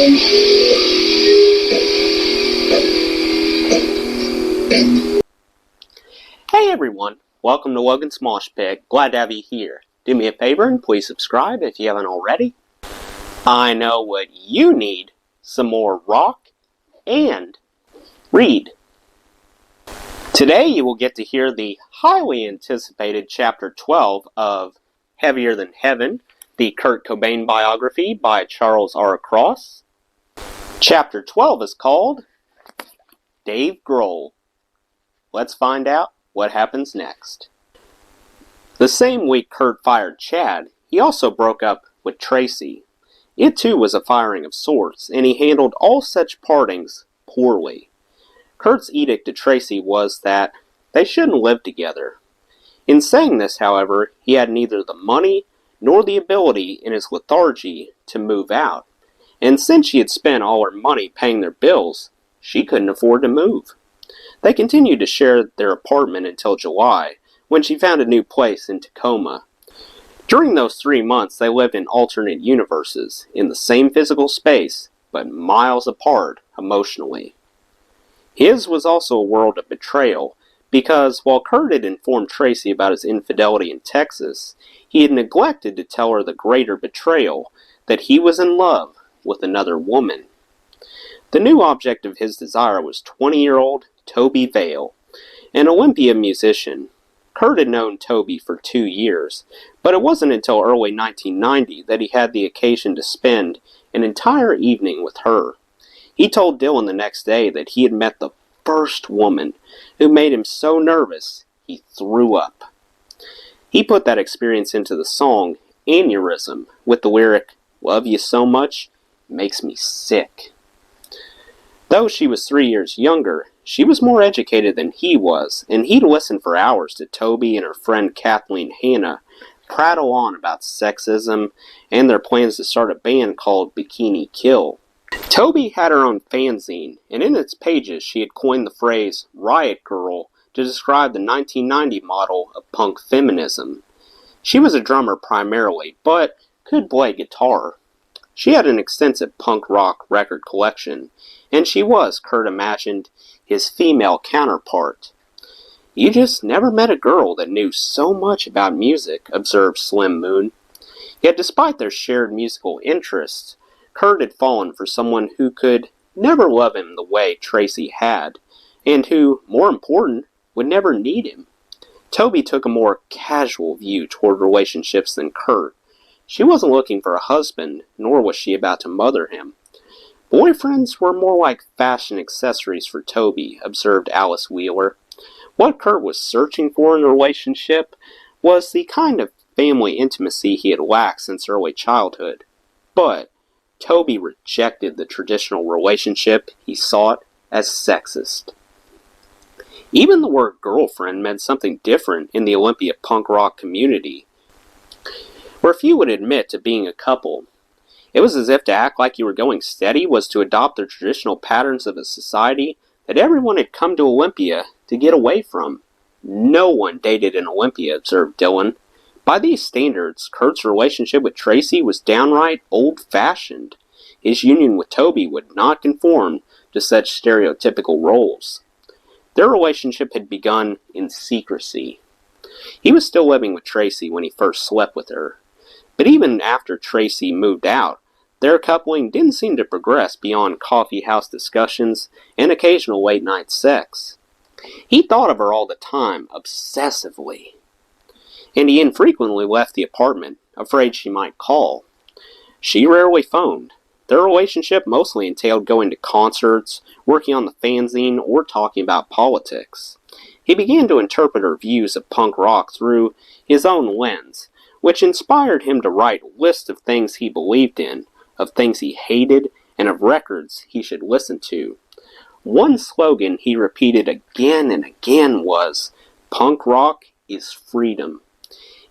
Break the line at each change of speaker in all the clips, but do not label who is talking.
Hey everyone, welcome to Logan's Mosh Pit. Glad to have you here. Do me a favor and please subscribe if you haven't already. I know what you need, some more rock and read. Today you will get to hear the highly anticipated Chapter 12 of Heavier Than Heaven, the Kurt Cobain biography by Charles R. Cross. Chapter 12 is called Dave Grohl. Let's find out what happens next. The same week Kurt fired Chad, he also broke up with Tracy. It too was a firing of sorts, and he handled all such partings poorly. Kurt's edict to Tracy was that they shouldn't live together. In saying this, however, he had neither the money nor the ability in his lethargy to move out, and since she had spent all her money paying their bills, she couldn't afford to move. They continued to share their apartment until July, when she found a new place in Tacoma. During those 3 months, they lived in alternate universes, in the same physical space, but miles apart emotionally. His was also a world of betrayal, because while Kurt had informed Tracy about his infidelity in Texas, he had neglected to tell her the greater betrayal, that he was in love with another woman. The new object of his desire was 20-year-old Toby Vale, an Olympia musician. Kurt had known Toby for 2 years, but it wasn't until early 1990 that he had the occasion to spend an entire evening with her. He told Dylan the next day that he had met the first woman who made him so nervous he threw up. He put that experience into the song Aneurysm with the lyric, "Love you so much, makes me sick." Though she was 3 years younger, she was more educated than he was, and he'd listen for hours to Toby and her friend Kathleen Hanna prattle on about sexism and their plans to start a band called Bikini Kill. Toby had her own fanzine, and in its pages she had coined the phrase Riot Girl to describe the 1990 model of punk feminism. She was a drummer primarily, but could play guitar. She had an extensive punk rock record collection, and she was, Kurt imagined, his female counterpart. "You just never met a girl that knew so much about music," observed Slim Moon. Yet despite their shared musical interests, Kurt had fallen for someone who could never love him the way Tracy had, and who, more important, would never need him. Toby took a more casual view toward relationships than Kurt. She wasn't looking for a husband, nor was she about to mother him. "Boyfriends were more like fashion accessories for Toby," observed Alice Wheeler. What Kurt was searching for in a relationship was the kind of family intimacy he had lacked since early childhood. But Toby rejected the traditional relationship he sought as sexist. Even the word girlfriend meant something different in the Olympia punk rock community, where few would admit to being a couple. It was as if to act like you were going steady was to adopt the traditional patterns of a society that everyone had come to Olympia to get away from. "No one dated in Olympia," observed Dylan. By these standards, Kurt's relationship with Tracy was downright old-fashioned. His union with Toby would not conform to such stereotypical roles. Their relationship had begun in secrecy. He was still living with Tracy when he first slept with her. But even after Tracy moved out, their coupling didn't seem to progress beyond coffee house discussions and occasional late-night sex. He thought of her all the time, obsessively. And he infrequently left the apartment, afraid she might call. She rarely phoned. Their relationship mostly entailed going to concerts, working on the fanzine, or talking about politics. He began to interpret her views of punk rock through his own lens, which inspired him to write a list of things he believed in, of things he hated, and of records he should listen to. One slogan he repeated again and again was, "Punk rock is freedom."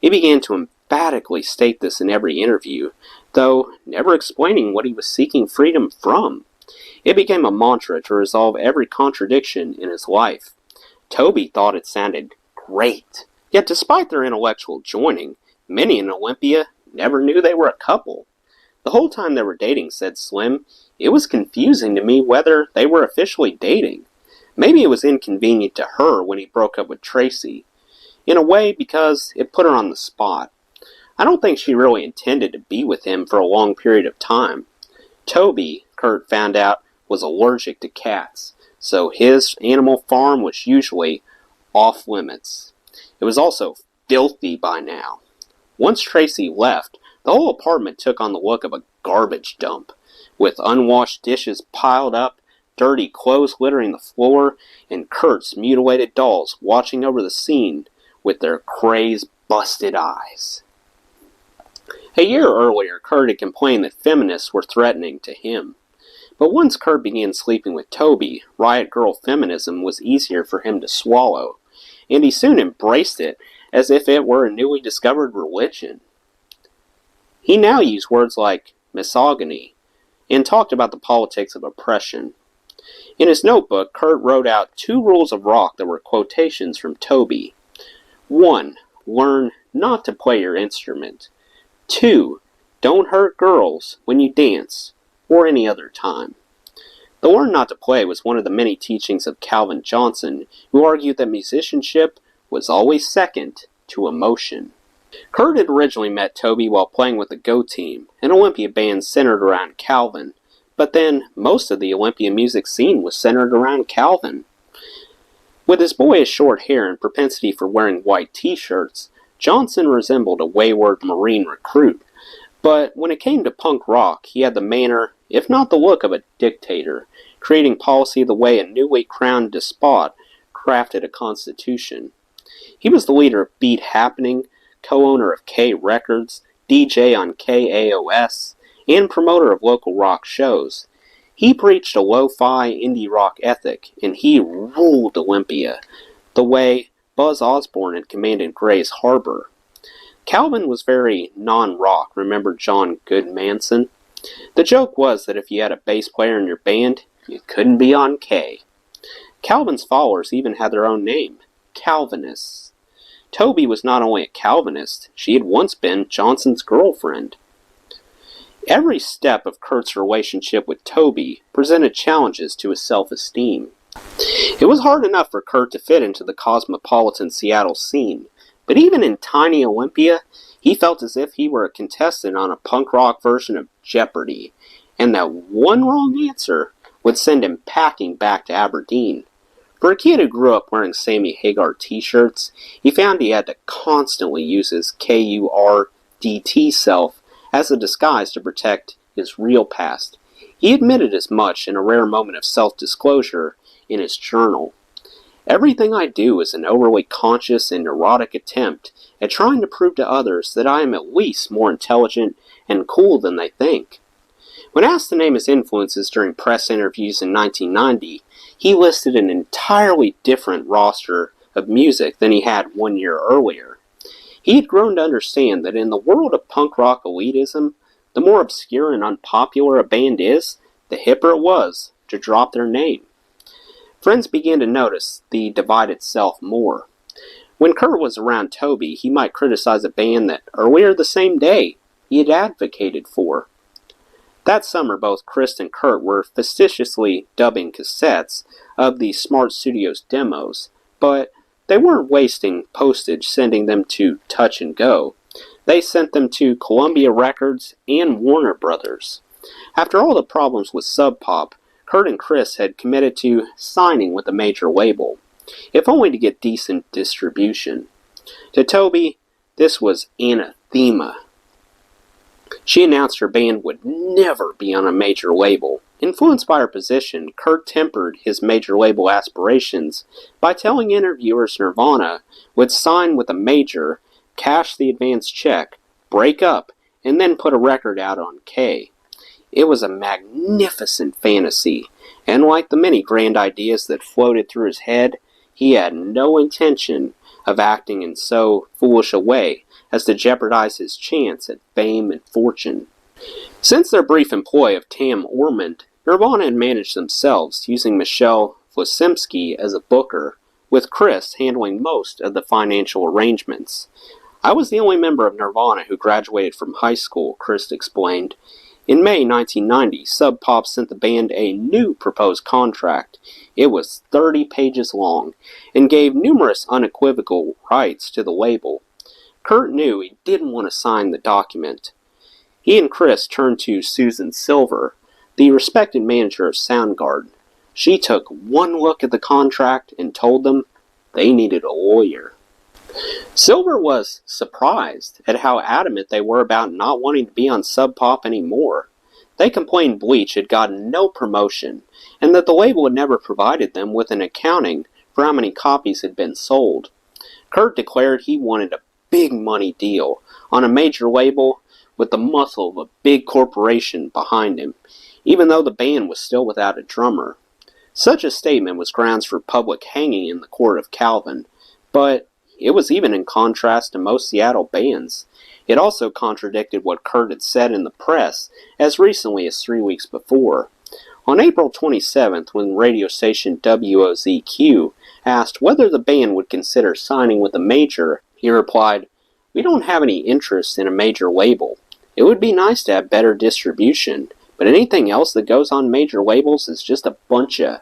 He began to emphatically state this in every interview, though never explaining what he was seeking freedom from. It became a mantra to resolve every contradiction in his life. Toby thought it sounded great. Yet despite their intellectual joining, many in Olympia never knew they were a couple. The whole time they were dating, said Slim, it was confusing to me whether they were officially dating. Maybe it was inconvenient to her when he broke up with Tracy. In a way, because it put her on the spot. I don't think she really intended to be with him for a long period of time. Toby, Kurt found out, was allergic to cats, so his animal farm was usually off limits. It was also filthy by now. Once Tracy left, the whole apartment took on the look of a garbage dump, with unwashed dishes piled up, dirty clothes littering the floor, and Kurt's mutilated dolls watching over the scene with their crazed, busted eyes. A year earlier, Kurt had complained that feminists were threatening to him. But once Kurt began sleeping with Toby, riot girl feminism was easier for him to swallow, and he soon embraced it as if it were a newly discovered religion. He now used words like misogyny and talked about the politics of oppression. In his notebook, Kurt wrote out 2 rules of rock that were quotations from Toby. 1. Learn not to play your instrument. 2. Don't hurt girls when you dance, or any other time. The learn not to play was one of the many teachings of Calvin Johnson, who argued that musicianship was always second to emotion. Kurt had originally met Toby while playing with the Go Team, an Olympia band centered around Calvin, but then most of the Olympia music scene was centered around Calvin. With his boyish short hair and propensity for wearing white t-shirts, Johnson resembled a wayward Marine recruit, but when it came to punk rock, he had the manner, if not the look, of a dictator, creating policy the way a newly crowned despot crafted a constitution. He was the leader of Beat Happening, co-owner of K Records, DJ on KAOS, and promoter of local rock shows. He preached a lo-fi indie rock ethic, and he ruled Olympia, the way Buzz Osborne had commanded Gray's Harbor. Calvin was very non-rock, remembered John Goodmanson. The joke was that if you had a bass player in your band, you couldn't be on K. Calvin's followers even had their own name, Calvinists. Toby was not only a Calvinist, she had once been Johnson's girlfriend. Every step of Kurt's relationship with Toby presented challenges to his self-esteem. It was hard enough for Kurt to fit into the cosmopolitan Seattle scene, but even in tiny Olympia, he felt as if he were a contestant on a punk rock version of Jeopardy, and that one wrong answer would send him packing back to Aberdeen. For a kid who grew up wearing Sammy Hagar t-shirts, he found he had to constantly use his KURDT self as a disguise to protect his real past. He admitted as much in a rare moment of self-disclosure in his journal. Everything I do is an overly conscious and neurotic attempt at trying to prove to others that I am at least more intelligent and cool than they think. When asked to name his influences during press interviews in 1990, he listed an entirely different roster of music than he had 1 year earlier. He had grown to understand that in the world of punk rock elitism, the more obscure and unpopular a band is, the hipper it was to drop their name. Friends began to notice the divided self more. When Kurt was around Toby, he might criticize a band that earlier the same day he had advocated for. That summer, both Chris and Kurt were facetiously dubbing cassettes of the Smart Studios demos, but they weren't wasting postage sending them to Touch and Go. They sent them to Columbia Records and Warner Brothers. After all the problems with Sub Pop, Kurt and Chris had committed to signing with a major label, if only to get decent distribution. To Toby, this was anathema. She announced her band would never be on a major label. Influenced by her position, Kurt tempered his major label aspirations by telling interviewers Nirvana would sign with a major, cash the advance check, break up, and then put a record out on K. It was a magnificent fantasy, and like the many grand ideas that floated through his head, he had no intention of acting in so foolish a way as to jeopardize his chance at fame and fortune. Since their brief employ of Tam Ormond, Nirvana had managed themselves, using Michelle Wosimski as a booker, with Chris handling most of the financial arrangements. I was the only member of Nirvana who graduated from high school, Chris explained. In May 1990, Sub Pop sent the band a new proposed contract. It was 30 pages long and gave numerous unequivocal rights to the label. Kurt knew he didn't want to sign the document. He and Chris turned to Susan Sliver, the respected manager of Soundgarden. She took one look at the contract and told them they needed a lawyer. Sliver was surprised at how adamant they were about not wanting to be on Sub Pop anymore. They complained Bleach had gotten no promotion, and that the label had never provided them with an accounting for how many copies had been sold. Kurt declared he wanted a big money deal on a major label with the muscle of a big corporation behind him, even though the band was still without a drummer. Such a statement was grounds for public hanging in the court of Calvin, but it was even in contrast to most Seattle bands. It also contradicted what Kurt had said in the press as recently as 3 weeks before. On April 27th, when radio station WOZQ asked whether the band would consider signing with a major, he replied, "We don't have any interest in a major label. It would be nice to have better distribution, but anything else that goes on major labels is just a bunch of..."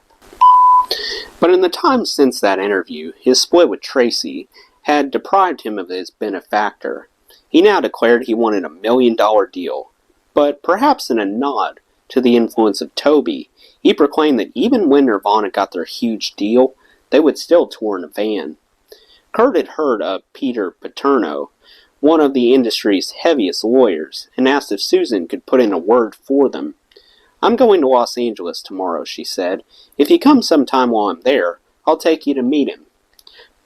But in the time since that interview, his split with Tracy had deprived him of his benefactor. He now declared he wanted a $1 million deal, but perhaps in a nod to the influence of Toby, he proclaimed that even when Nirvana got their huge deal, they would still tour in a van. Kurt had heard of Peter Paterno, one of the industry's heaviest lawyers, and asked if Susan could put in a word for them. "I'm going to Los Angeles tomorrow," she said. "If you come sometime while I'm there, I'll take you to meet him."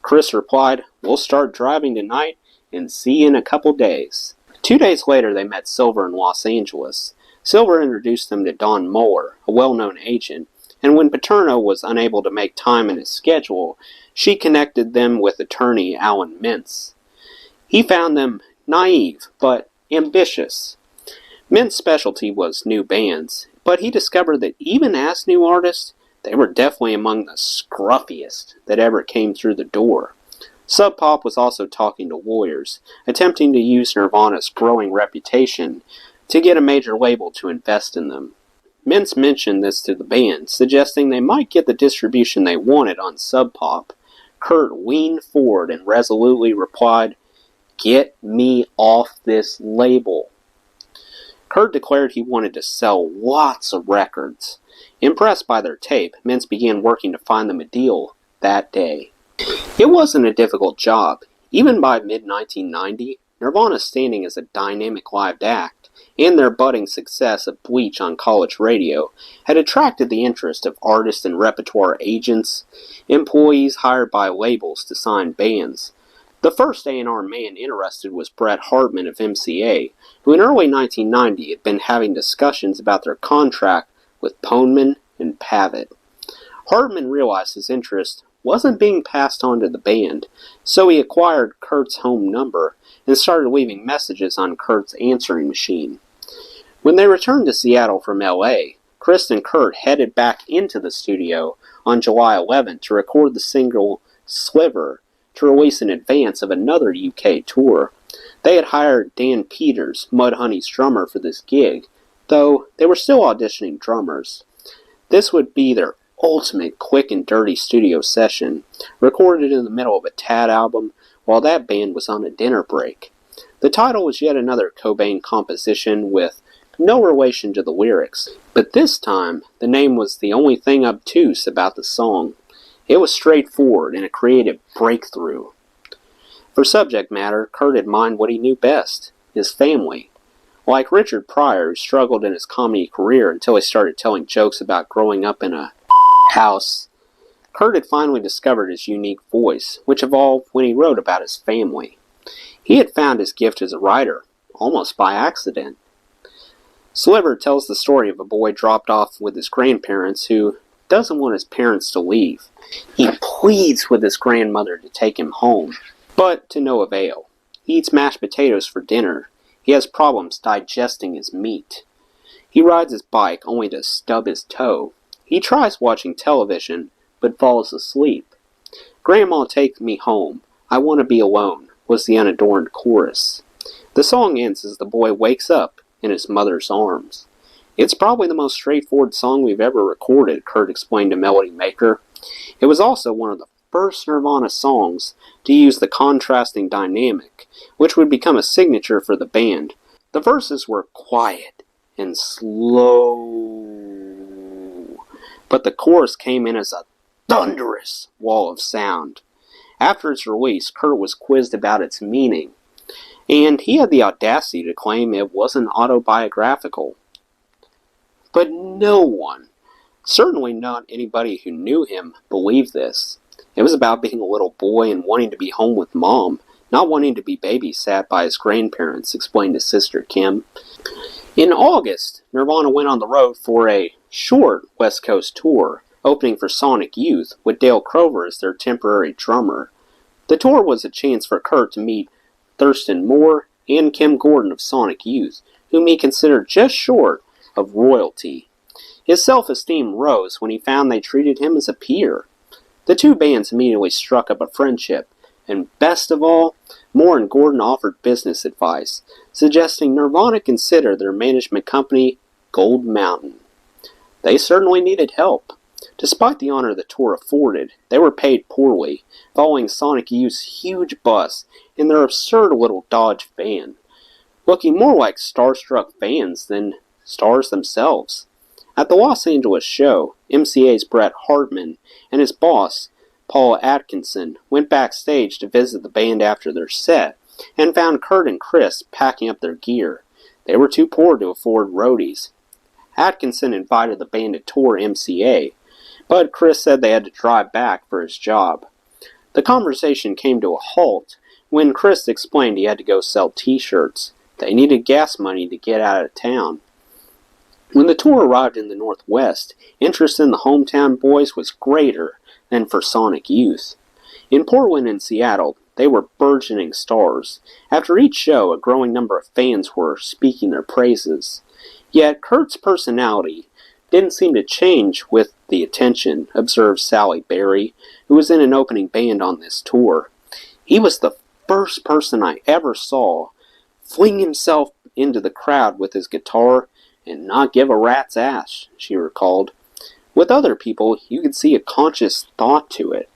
Chris replied, "We'll start driving tonight and see you in a couple days." 2 days later, they met Sliver in Los Angeles. Sliver introduced them to Don Mueller, a well-known agent, and when Paterno was unable to make time in his schedule, she connected them with attorney Alan Mintz. He found them naive, but ambitious. Mintz's specialty was new bands, but he discovered that even as new artists, they were definitely among the scruffiest that ever came through the door. Sub Pop was also talking to lawyers, attempting to use Nirvana's growing reputation to get a major label to invest in them. Mintz mentioned this to the band, suggesting they might get the distribution they wanted on Sub Pop. Kurt leaned forward and resolutely replied, "Get me off this label." Kurt declared he wanted to sell lots of records. Impressed by their tape, Mintz began working to find them a deal that day. It wasn't a difficult job. Even by mid-1990, Nirvana's standing as a dynamic live act and their budding success of Bleach on college radio had attracted the interest of artist and repertoire agents, employees hired by labels to sign bands. The first A&R man interested was Bret Hartman of MCA, who in early 1990 had been having discussions about their contract with Poneman and Pavitt. Hartman realized his interest wasn't being passed on to the band, so he acquired Kurt's home number and started leaving messages on Kurt's answering machine. When they returned to Seattle from LA, Chris and Kurt headed back into the studio on July 11th to record the single Sliver to release in advance of another UK tour. They had hired Dan Peters, Mudhoney's drummer, for this gig, though they were still auditioning drummers. This would be their ultimate quick and dirty studio session, recorded in the middle of a Tad album while that band was on a dinner break. The title was yet another Cobain composition with no relation to the lyrics, but this time the name was the only thing obtuse about the song. It was straightforward and a creative breakthrough. For subject matter, Kurt had mined what he knew best, his family. Like Richard Pryor, who struggled in his comedy career until he started telling jokes about growing up in a house, Kurt had finally discovered his unique voice, which evolved when he wrote about his family. He had found his gift as a writer, almost by accident. Sliver tells the story of a boy dropped off with his grandparents who doesn't want his parents to leave. He pleads with his grandmother to take him home, but to no avail. He eats mashed potatoes for dinner. He has problems digesting his meat. He rides his bike only to stub his toe. He tries watching television, but falls asleep. "Grandma, take me home. I want to be alone," was the unadorned chorus. The song ends as the boy wakes up in his mother's arms. "It's probably the most straightforward song we've ever recorded," Kurt explained to Melody Maker. It was also one of the first Nirvana songs to use the contrasting dynamic, which would become a signature for the band. The verses were quiet and slow, but the chorus came in as a thunderous wall of sound. After its release, Kurt was quizzed about its meaning, and he had the audacity to claim it wasn't autobiographical. But no one, certainly not anybody who knew him, believed this. It was about being a little boy and wanting to be home with Mom, not wanting to be babysat by his grandparents, explained his sister Kim. In August, Nirvana went on the road for a short West Coast tour, opening for Sonic Youth, with Dale Crover as their temporary drummer. The tour was a chance for Kurt to meet Thurston Moore and Kim Gordon of Sonic Youth, whom he considered just short of royalty. His self-esteem rose when he found they treated him as a peer. The two bands immediately struck up a friendship, and best of all, Moore and Gordon offered business advice, suggesting Nirvana consider their management company Gold Mountain. They certainly needed help. Despite the honor the tour afforded, they were paid poorly, following Sonic Youth's huge bus in their absurd little Dodge van, looking more like starstruck fans than stars themselves. At the Los Angeles show, MCA's Brett Hartman and his boss, Paul Atkinson, went backstage to visit the band after their set, and found Kurt and Chris packing up their gear. They were too poor to afford roadies. Atkinson invited the band to tour MCA, but Chris said they had to drive back for his job. The conversation came to a halt when Chris explained he had to go sell t-shirts. They needed gas money to get out of town. When the tour arrived in the Northwest, interest in the hometown boys was greater than for Sonic Youth. In Portland and Seattle, they were burgeoning stars. After each show, a growing number of fans were speaking their praises. Yet Kurt's personality didn't seem to change with the attention, observed Sally Berry, who was in an opening band on this tour. He was the first person I ever saw fling himself into the crowd with his guitar and not give a rat's ass, she recalled. With other people, you could see a conscious thought to it,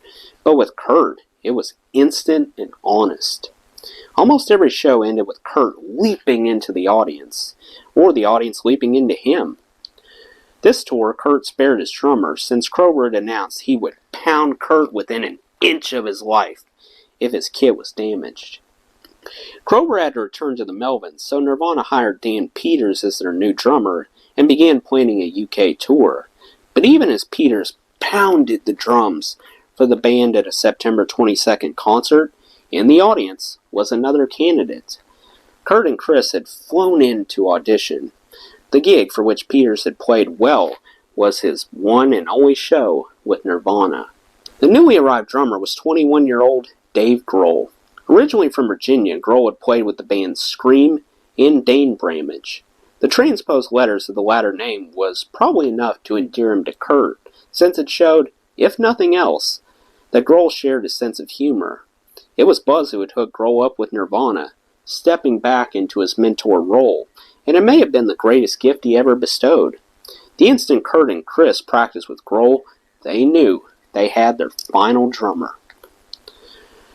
but with Kurt, it was instant and honest. Almost every show ended with Kurt leaping into the audience, or the audience leaping into him. This tour, Kurt spared his drummer, since Crover had announced he would pound Kurt within an inch of his life if his kit was damaged. Crover had to return to the Melvins, so Nirvana hired Dan Peters as their new drummer and began planning a UK tour. But even as Peters pounded the drums for the band at a September 22nd concert, in the audience was another candidate. Kurt and Chris had flown in to audition. The gig, for which Peters had played well, was his one and only show with Nirvana. The newly arrived drummer was 21-year-old Dave Grohl. Originally from Virginia, Grohl had played with the bands Scream and Dane Bramage. The transposed letters of the latter name was probably enough to endear him to Kurt, since it showed, if nothing else, that Grohl shared his sense of humor. It was Buzz who had hooked Grohl up with Nirvana, stepping back into his mentor role, and it may have been the greatest gift he ever bestowed. The instant Kurt and Chris practiced with Grohl, they knew they had their final drummer.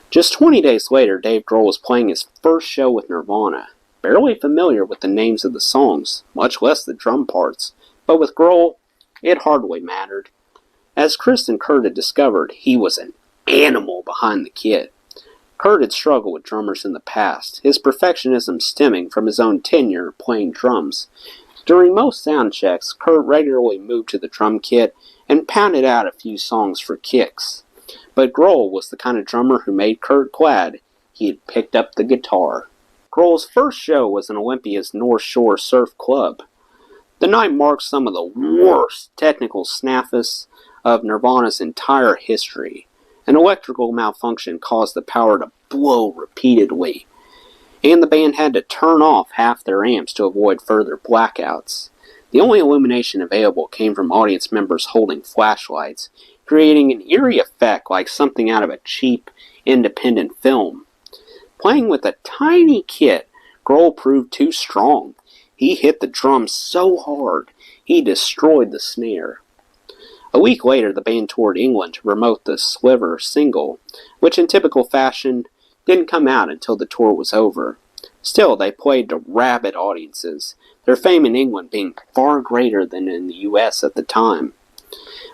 Just 20 days later, Dave Grohl was playing his first show with Nirvana, barely familiar with the names of the songs, much less the drum parts, but with Grohl, it hardly mattered. As Chris and Kurt had discovered, he was an animal behind the kit. Kurt had struggled with drummers in the past, his perfectionism stemming from his own tenure playing drums. During most sound checks, Kurt regularly moved to the drum kit and pounded out a few songs for kicks. But Grohl was the kind of drummer who made Kurt glad he had picked up the guitar. Grohl's first show was in Olympia's North Shore Surf Club. The night marked some of the worst technical snafus of Nirvana's entire history. An electrical malfunction caused the power to blow repeatedly, and the band had to turn off half their amps to avoid further blackouts. The only illumination available came from audience members holding flashlights, creating an eerie effect like something out of a cheap, independent film. Playing with a tiny kit, Grohl proved too strong. He hit the drums so hard he destroyed the snare. A week later, the band toured England to promote the Sliver single, which in typical fashion didn't come out until the tour was over. Still, they played to rabid audiences, their fame in England being far greater than in the US at the time.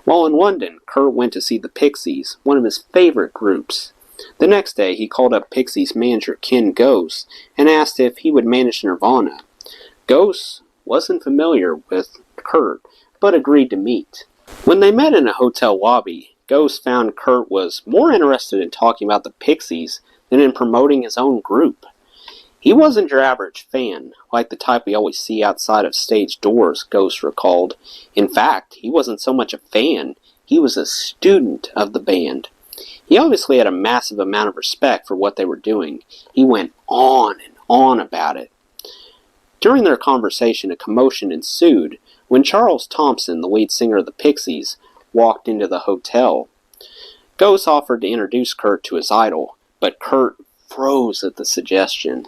While in London, Kurt went to see the Pixies, one of his favorite groups. The next day, he called up Pixies manager Ken Ghost and asked if he would manage Nirvana. Ghost wasn't familiar with Kurt, but agreed to meet. When they met in a hotel lobby, Ghost found Kurt was more interested in talking about the Pixies than in promoting his own group. He wasn't your average fan, like the type we always see outside of stage doors, Ghost recalled. In fact, he wasn't so much a fan, he was a student of the band. He obviously had a massive amount of respect for what they were doing. He went on and on about it. During their conversation, a commotion ensued when Charles Thompson, the lead singer of the Pixies, walked into the hotel. Ghost offered to introduce Kurt to his idol, but Kurt froze at the suggestion.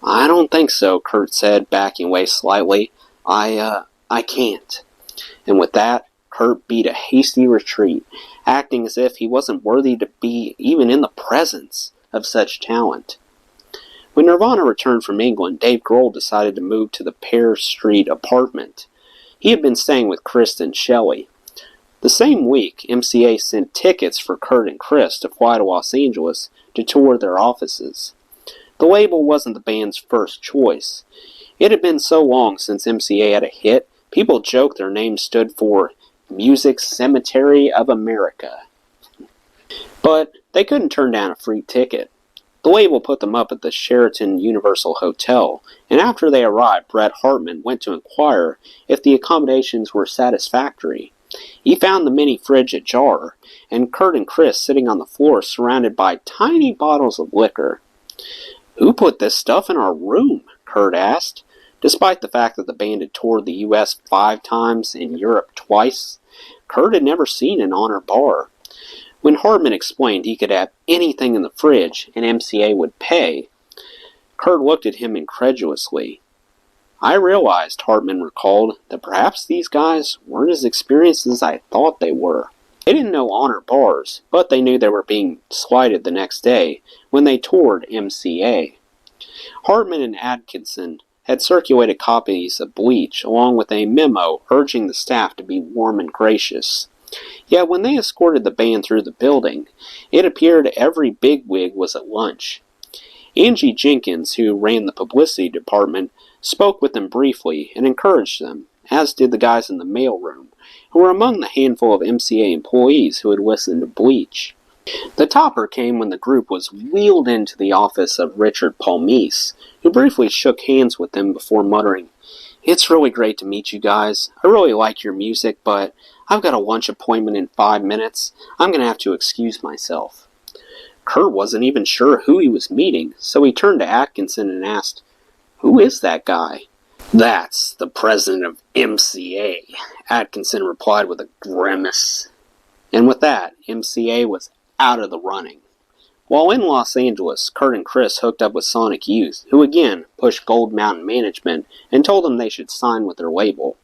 "I don't think so," Kurt said, backing away slightly. I can't." And with that, Kurt beat a hasty retreat, acting as if he wasn't worthy to be even in the presence of such talent. When Nirvana returned from England, Dave Grohl decided to move to the Pear Street apartment. He had been staying with Chris and Shelley. The same week, MCA sent tickets for Kurt and Chris to fly to Los Angeles to tour their offices. The label wasn't the band's first choice. It had been so long since MCA had a hit, people joked their name stood for Music Cemetery of America. But they couldn't turn down a free ticket. The label put them up at the Sheraton Universal Hotel, and after they arrived, Bret Hartman went to inquire if the accommodations were satisfactory. He found the mini fridge ajar, and Kurt and Chris sitting on the floor surrounded by tiny bottles of liquor. "Who put this stuff in our room?" Kurt asked. Despite the fact that the band had toured the US 5 times and Europe twice, Kurt had never seen an honor bar. When Hartman explained he could have anything in the fridge and MCA would pay, Kurt looked at him incredulously. "I realized," Hartman recalled, "that perhaps these guys weren't as experienced as I thought they were." They didn't know honor bars, but they knew they were being slighted the next day when they toured MCA. Hartman and Atkinson had circulated copies of Bleach along with a memo urging the staff to be warm and gracious. Yet when they escorted the band through the building, it appeared every bigwig was at lunch. Angie Jenkins, who ran the publicity department, spoke with them briefly and encouraged them, as did the guys in the mailroom, who were among the handful of MCA employees who had listened to Bleach. The topper came when the group was wheeled into the office of Richard Palmise, who briefly shook hands with them before muttering, "It's really great to meet you guys. I really like your music, but I've got a lunch appointment in 5 minutes. I'm going to have to excuse myself." Kurt wasn't even sure who he was meeting, so he turned to Atkinson and asked, "Who is that guy?" "That's the president of MCA," Atkinson replied with a grimace. And with that, MCA was out of the running. While in Los Angeles, Kurt and Chris hooked up with Sonic Youth, who again pushed Gold Mountain Management and told them they should sign with their label.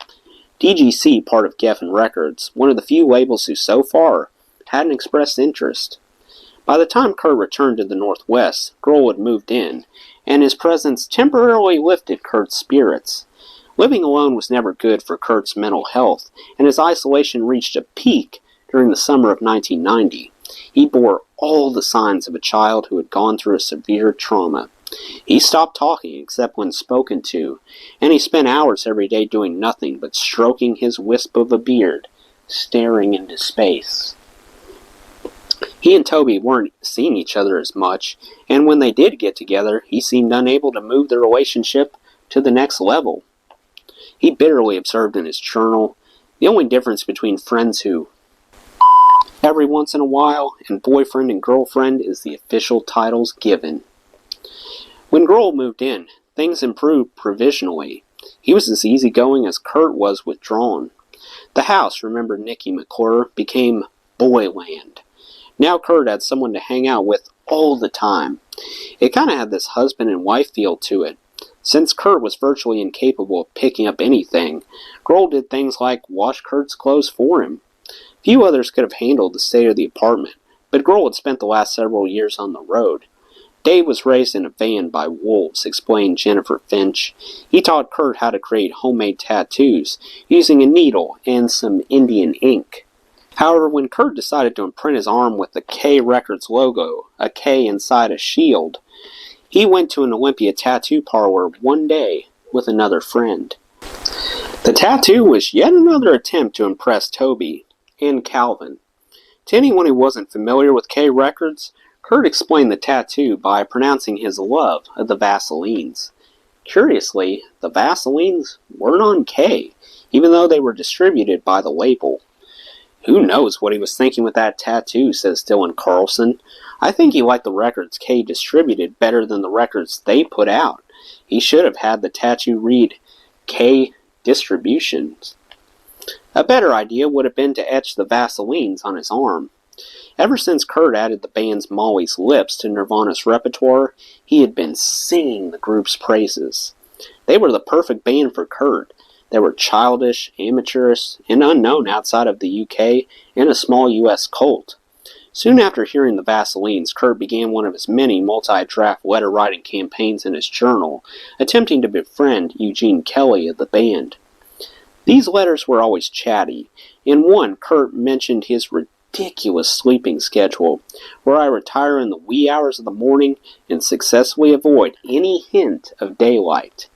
DGC, part of Geffen Records, one of the few labels who so far hadn't expressed interest. By the time Kurt returned to the Northwest, Grohl had moved in, and his presence temporarily lifted Kurt's spirits. Living alone was never good for Kurt's mental health, and his isolation reached a peak during the summer of 1990. He bore all the signs of a child who had gone through a severe trauma. He stopped talking except when spoken to, and he spent hours every day doing nothing but stroking his wisp of a beard, staring into space. He and Toby weren't seeing each other as much, and when they did get together, he seemed unable to move the relationship to the next level. He bitterly observed in his journal, "The only difference between friends who every once in a while and boyfriend and girlfriend is the official titles given." When Grohl moved in, things improved provisionally. He was as easygoing as Kurt was withdrawn. The house, remembered Nicky McClure, became Boyland. Now Kurt had someone to hang out with all the time. It kind of had this husband and wife feel to it. Since Kurt was virtually incapable of picking up anything, Grohl did things like wash Kurt's clothes for him. Few others could have handled the state of the apartment, but Grohl had spent the last several years on the road. Dave was raised in a van by wolves, explained Jennifer Finch. He taught Kurt how to create homemade tattoos using a needle and some Indian ink. However, when Kurt decided to imprint his arm with the K Records logo, a K inside a shield, he went to an Olympia tattoo parlor one day with another friend. The tattoo was yet another attempt to impress Toby and Calvin. To anyone who wasn't familiar with K Records, Kurt explained the tattoo by pronouncing his love of the Vaselines. Curiously, the Vaselines weren't on K, even though they were distributed by the label. Who knows what he was thinking with that tattoo, says Dylan Carlson. I think he liked the records K distributed better than the records they put out. He should have had the tattoo read K Distributions. A better idea would have been to etch the Vaselines on his arm. Ever since Kurt added the band's Molly's Lips to Nirvana's repertoire, he had been singing the group's praises. They were the perfect band for Kurt. They were childish, amateurish, and unknown outside of the UK and a small US cult. Soon after hearing the Vaselines, Kurt began one of his many multi-draft letter-writing campaigns in his journal, attempting to befriend Eugene Kelly of the band. These letters were always chatty. In one, Kurt mentioned his ridiculous sleeping schedule, where I retire in the wee hours of the morning and successfully avoid any hint of daylight,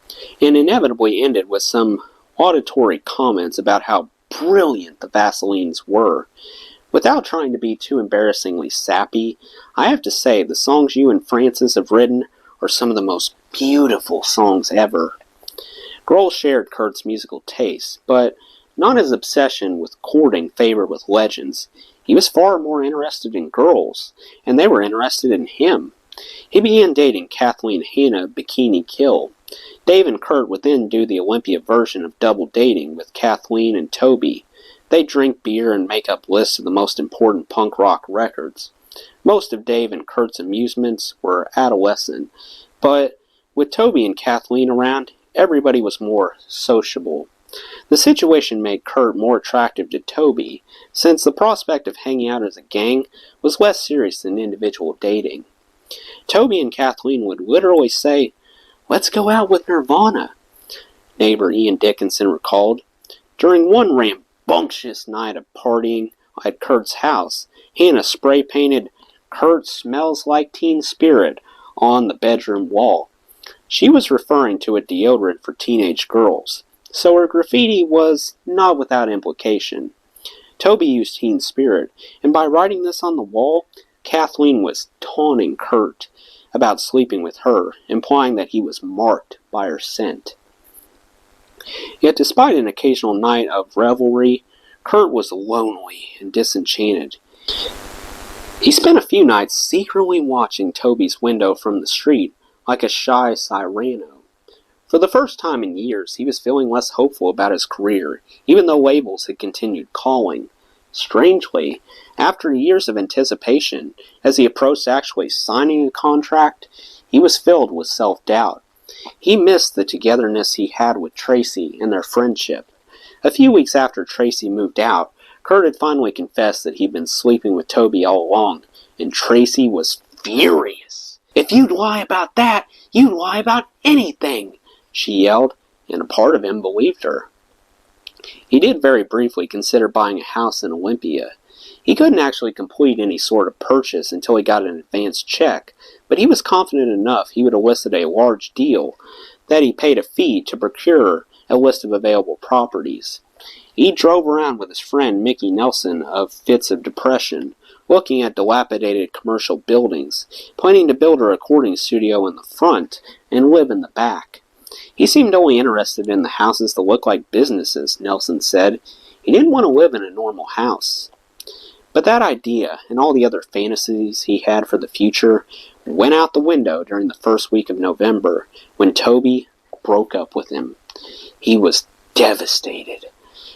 and inevitably ended with some auditory comments about how brilliant the Vaselines were. Without trying to be too embarrassingly sappy, I have to say the songs you and Francis have written are some of the most beautiful songs ever. Grohl shared Kurt's musical taste, but not his obsession with courting favor with legends. He was far more interested in girls, and they were interested in him. He began dating Kathleen Hanna of Bikini Kill. Dave and Kurt would then do the Olympia version of double dating with Kathleen and Toby. They drink beer and make up lists of the most important punk rock records. Most of Dave and Kurt's amusements were adolescent, but with Toby and Kathleen around, everybody was more sociable. The situation made Kurt more attractive to Toby, since the prospect of hanging out as a gang was less serious than individual dating. Toby and Kathleen would literally say, "Let's go out with Nirvana," neighbor Ian Dickinson recalled. During one rambunctious night of partying at Kurt's house, Hannah spray-painted "Kurt smells like Teen Spirit" on the bedroom wall. She was referring to a deodorant for teenage girls, so her graffiti was not without implication. Toby used Teen Spirit, and by writing this on the wall, Kathleen was taunting Kurt about sleeping with her, implying that he was marked by her scent. Yet despite an occasional night of revelry, Kurt was lonely and disenchanted. He spent a few nights secretly watching Toby's window from the street like a shy Cyrano. For the first time in years, he was feeling less hopeful about his career, even though labels had continued calling. Strangely, after years of anticipation, as he approached actually signing a contract, he was filled with self-doubt. He missed the togetherness he had with Tracy and their friendship. A few weeks after Tracy moved out, Kurt had finally confessed that he'd been sleeping with Toby all along, and Tracy was furious. "If you'd lie about that, you'd lie about anything," she yelled, and a part of him believed her. He did very briefly consider buying a house in Olympia. He couldn't actually complete any sort of purchase until he got an advance check, but he was confident enough he would elicit a large deal that he paid a fee to procure a list of available properties. He drove around with his friend Mickey Nelson of Fits of Depression, looking at dilapidated commercial buildings, planning to build a recording studio in the front and live in the back. He seemed only interested in the houses that looked like businesses, Nelson said. He didn't want to live in a normal house. But that idea, and all the other fantasies he had for the future, went out the window during the first week of November, when Toby broke up with him. He was devastated.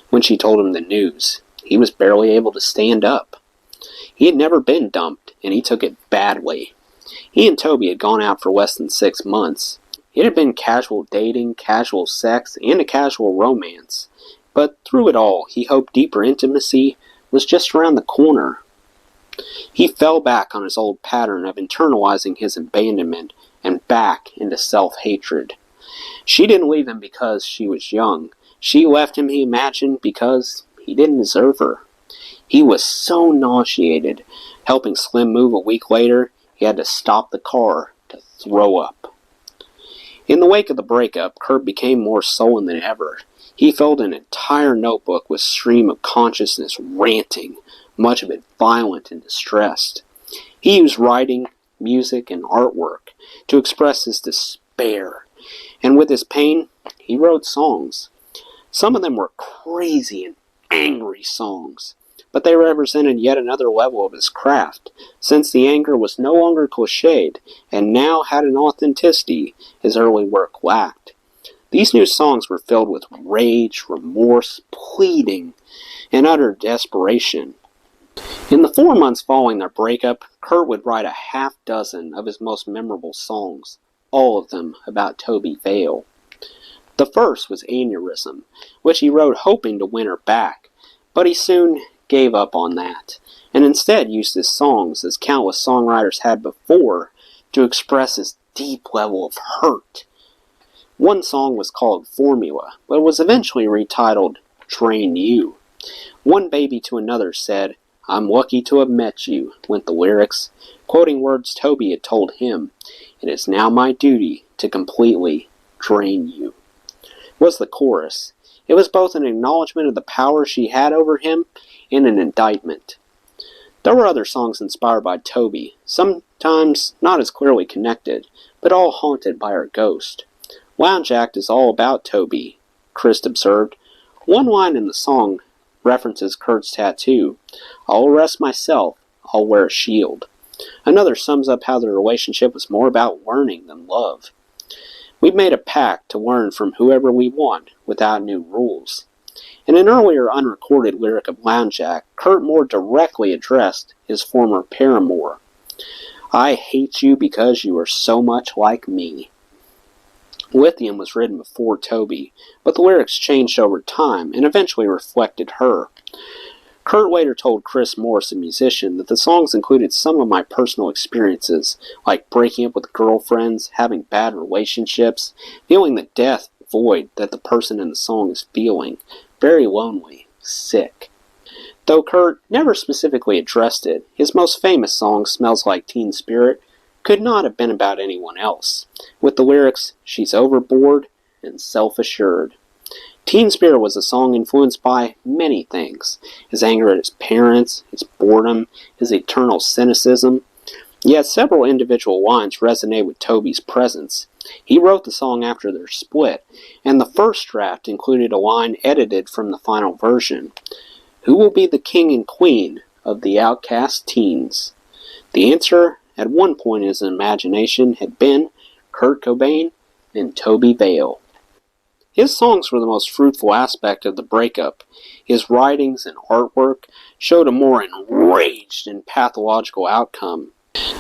When she told him the news, he was barely able to stand up. He had never been dumped, and he took it badly. He and Toby had gone out for less than 6 months. It had been casual dating, casual sex, and a casual romance. But through it all, he hoped deeper intimacy was just around the corner. He fell back on his old pattern of internalizing his abandonment and back into self-hatred. She didn't leave him because she was young. She left him, he imagined, because he didn't deserve her. He was so nauseated. Helping Slim move a week later, he had to stop the car to throw up. In the wake of the breakup, Kurt became more sullen than ever. He filled an entire notebook with stream of consciousness ranting, much of it violent and distressed. He used writing, music, and artwork to express his despair. And with his pain, he wrote songs. Some of them were crazy and angry songs, but they represented yet another level of his craft, since the anger was no longer cliched and now had an authenticity his early work lacked. These new songs were filled with rage, remorse, pleading, and utter desperation. In the 4 months following their breakup, Kurt would write a half dozen of his most memorable songs, all of them about Toby Vale. The first was Aneurysm, which he wrote hoping to win her back, but he soon gave up on that, and instead used his songs, as countless songwriters had before, to express his deep level of hurt. One song was called Formula, but was eventually retitled Drain You. One baby to another said, "I'm lucky to have met you," went the lyrics, quoting words Toby had told him, "It is now my duty to completely drain you," was the chorus. It was both an acknowledgement of the power she had over him and an indictment. There were other songs inspired by Toby, sometimes not as clearly connected, but all haunted by her ghost. Lounge Act is all about Toby, Christ observed. One line in the song references Kurt's tattoo, "I'll arrest myself, I'll wear a shield." Another sums up how their relationship was more about learning than love. "We've made a pact to learn from whoever we want, without new rules." In an earlier unrecorded lyric of Lounge Act, Kurt more directly addressed his former paramour. "I hate you because you are so much like me." Lithium was written before Toby, but the lyrics changed over time and eventually reflected her. Kurt later told Chris Morris, a musician, that the songs included some of my personal experiences, like breaking up with girlfriends, having bad relationships, feeling the death void that the person in the song is feeling, very lonely, sick. Though Kurt never specifically addressed it, his most famous song, Smells Like Teen Spirit, could not have been about anyone else, with the lyrics, "She's overboard and self-assured." Teen Spirit was a song influenced by many things: his anger at his parents, his boredom, his eternal cynicism. Yet several individual lines resonate with Toby's presence. He wrote the song after their split, and the first draft included a line edited from the final version. "Who will be the king and queen of the outcast teens?" The answer, at one point in his imagination, had been Kurt Cobain and Toby Vale. His songs were the most fruitful aspect of the breakup. His writings and artwork showed a more enraged and pathological outcome.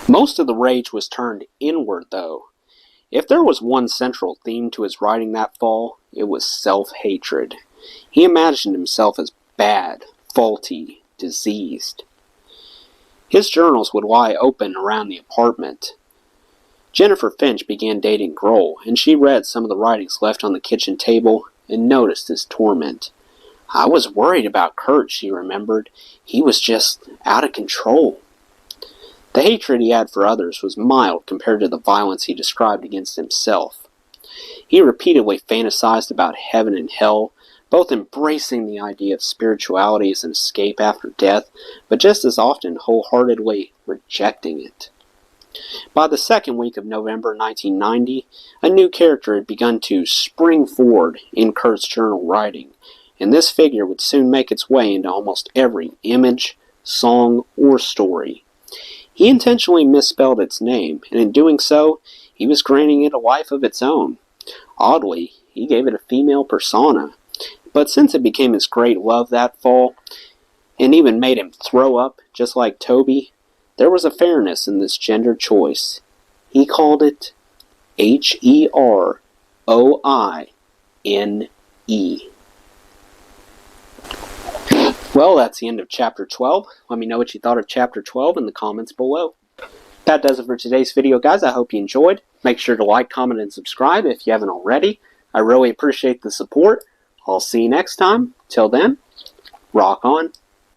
Most of the rage was turned inward, though. If there was one central theme to his writing that fall, it was self-hatred. He imagined himself as bad, faulty, diseased. His journals would lie open around the apartment. Jennifer Finch began dating Grohl, and she read some of the writings left on the kitchen table and noticed his torment. "I was worried about Kurt," she remembered. "He was just out of control." The hatred he had for others was mild compared to the violence he described against himself. He repeatedly fantasized about heaven and hell, both embracing the idea of spirituality as an escape after death, but just as often wholeheartedly rejecting it. By the second week of November 1990, a new character had begun to spring forward in Kurt's journal writing, and this figure would soon make its way into almost every image, song, or story. He intentionally misspelled its name, and in doing so, he was granting it a life of its own. Oddly, he gave it a female persona, but since it became his great love that fall, and even made him throw up just like Toby, there was a fairness in this gender choice. He called it Heroine. Well, that's the end of Chapter 12. Let me know what you thought of Chapter 12 in the comments below. That does it for today's video, guys. I hope you enjoyed. Make sure to like, comment, and subscribe if you haven't already. I really appreciate the support. I'll see you next time. Till then, rock on.